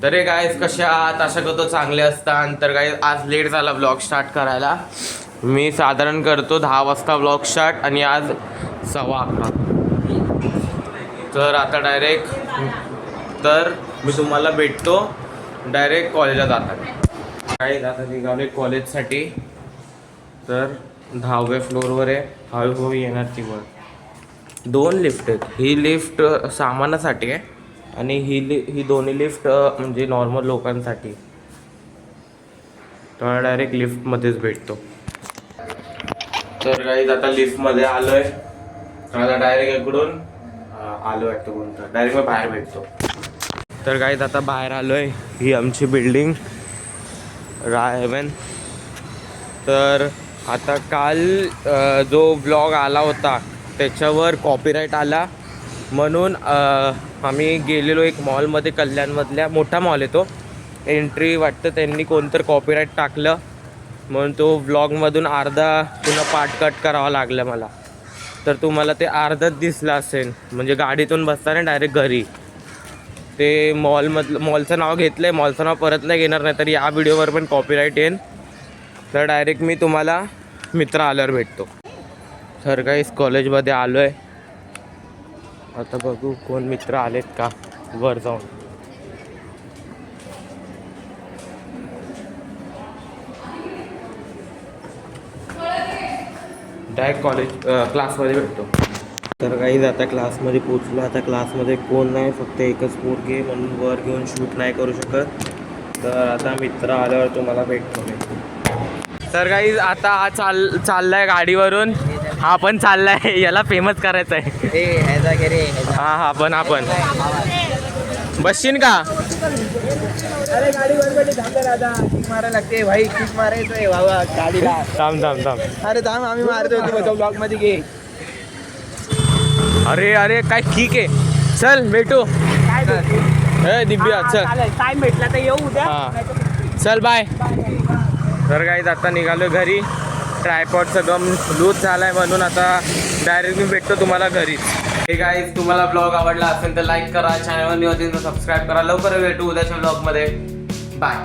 तर हे गाईज कशा आहात? आशा करतो चांगले असतात. तर गाईज आज लेट झाला ब्लॉग स्टार्ट करायला. मी साधारण करतो 10 वाजता ब्लॉग स्टार्ट आणि आज 11:15. तर आता तर मी तुम्हाला भेटतो डायरेक्ट कॉलेजला जाताना. गाईज आता निघाले कॉलेजसाठी. तर 10व्या फ्लोअरवर आहे. हळूहळू येणार ती वर. 2 लिफ्ट आहेत. ही लिफ्ट सामानासाठी आहे आणि ही दोन्ही लिफ्ट म्हणजे नॉर्मल लोकांसाठी. तर डायरेक्ट लिफ्टमध्येच भेटतो. तर गाईज आता लिफ्टमध्ये आलो आहे. आता डायरेक्ट इकडून आलो वाटतं कोणतं डायरेक्ट मी बाहेर भेटतो. तर गाईज आता बाहेर आलो आहे. ही आमची बिल्डिंग रायवन. तर आता काल जो ब्लॉग आला होता त्याच्यावर कॉपीराईट आला म्हणून आम्ही गेलेलो एक मॉलमध्ये, कल्याणमधल्या मोठा मॉल आहे तो. एंट्री वाटतं त्यांनी कोणतं कॉपीराईट टाकलं म्हणून तो व्लॉगमधून अर्धा पुन्हा पार्ट कट करावा लागला मला. तर तुम्हाला ते अर्धच दिसलं असेल, म्हणजे गाडीतून बसताना डायरेक्ट घरी. ते मॉलचं नाव घेतलं आहे, मॉलचं नाव परत नाही घेणार, नाही तर या व्हिडिओवर पण कॉपीराईट येईल. तर डायरेक्ट मी तुम्हाला मित्र आल्यावर भेटतो. तर काही कॉलेजमध्ये आलो आहे. आता बघू कोण मित्र आलेत का वर जाऊन. डायरेक्ट क्लासमध्ये भेटतो. तर काही आता क्लासमध्ये पोचलो. आता क्लासमध्ये कोण नाही, फक्त एकच पोरगी म्हणून वर घेऊन शूट नाही करू शकत. तर आता मित्र आल्यावर तुम्हाला भेटतो. तर काही आता हा चाललाय गाडीवरून. हा पण चाललाय, याला फेमस करायचं आहे. हा आपण बसशीन का? अरे गाडी बरोबर थांबते दादा, किक मारायला लागते भाई, किक मारायचंय बाबा गाडीला. थांब. अरे थांब, आम्ही मारतोय तू ब्लॉग मध्ये घे. अरे काय ठीक आहे, चल भेटू. हे दिव्या चल, टाइम भेटला तर येऊ उद्या. हां चल बाय. तर गाईज आता निघालो घरी. ट्रायपॉड सगळं लूज झाला आहे म्हणून आता डायरेक्ट मी भेटतो तुम्हाला घरी. हे गाईज तुम्हाला ब्लॉग आवडला असेल तर लाईक करा, चॅनलवर न्यू असेल तर सबस्क्राईब करा. लवकर भेटू उद्याच्या ब्लॉगमध्ये. बाय.